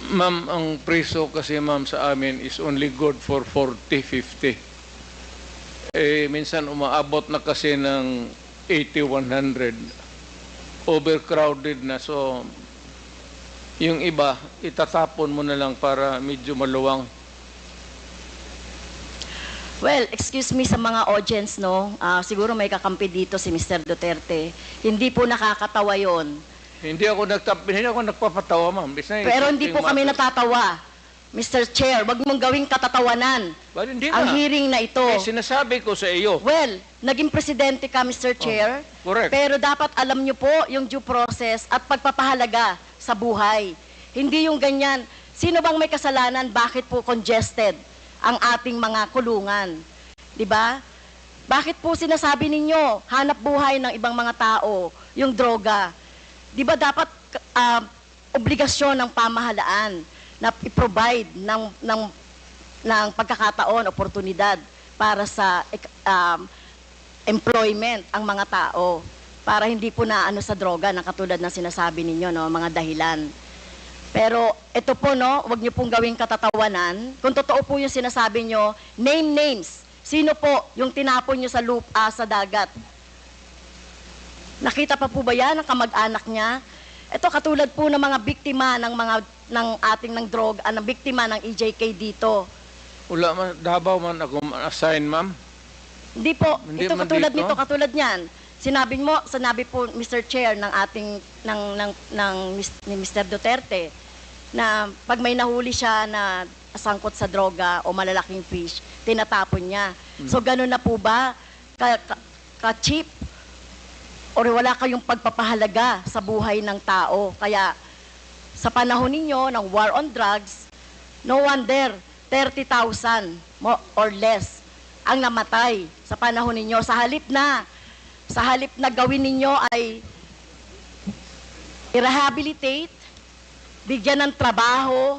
Ma'am, ang preso kasi ma'am sa amin is only good for 40, 50. Minsan umaabot na kasi ng 80, 100. Overcrowded na. So, yung iba, itatapon mo na lang para medyo maluwang. Well, excuse me sa mga audience, no? Siguro may kakampi dito si Mr. Duterte. Hindi po nakakatawa yon. Hindi ako nagpapatawa, ma'am. Pero hindi po kami natatawa. Mr. Chair, wag mong gawing katatawanan Well, hindi ang nga. hearing na ito. Sinasabi ko sa iyo. Well, naging presidente ka, Mr. Chair. Correct. Pero dapat alam niyo po yung due process at pagpapahalaga sa buhay. Hindi yung ganyan. Sino bang may kasalanan? Bakit po congested ang ating mga kulungan? 'Di ba? Bakit po sinasabi ninyo hanap buhay ng ibang mga tao yung droga? 'Di ba dapat obligasyon ng pamahalaan na i-provide ng pagkakataon, oportunidad para sa employment ang mga tao para hindi po na sa droga na katulad ng sinasabi ninyo, no, mga dahilan. Pero ito po, no, wag niyo pong gawing katatawanan. Kung totoo po yung sinasabi niyo, name names. Sino po yung tinapon niyo sa sa dagat? Nakita pa po ba yan ng kamag-anak niya? Ito katulad po ng mga biktima ng ating droga, ng biktima ng EJK dito. Wala man, Davao man ako assign, ma'am. Hindi po, Hindi ito man katulad dito? nito, katulad niyan. Sinabi po Mr. Chair ng ating ni Mr. Duterte na pag may nahuli siya na sangkot sa droga o malalaking fish, tinatapon niya. So ganun na po ba ka-cheap? O wala kayong pagpapahalaga sa buhay ng tao? Kaya sa panahon ninyo ng war on drugs, no wonder 30,000 or less ang namatay sa panahon ninyo. Sa halip na gawin ninyo ay i-rehabilitate, bigyan ng trabaho,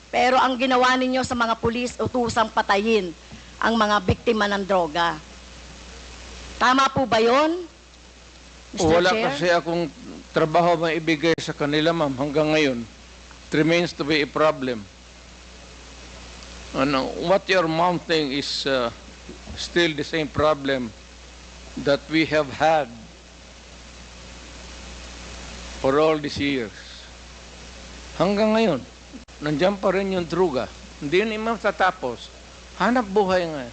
pero ang ginawa ninyo sa mga pulis, utusang patayin ang mga biktima ng droga. Tama po ba yun, Mr. Wala Chair? kasi akong trabaho maibigay sa kanila, ma'am, hanggang ngayon. It remains to be a problem. What you're mounting is still the same problem that we have had for all these years. Hanggang ngayon, nandiyan pa rin yung droga. Hindi yun matatapos. Hanap buhay nga.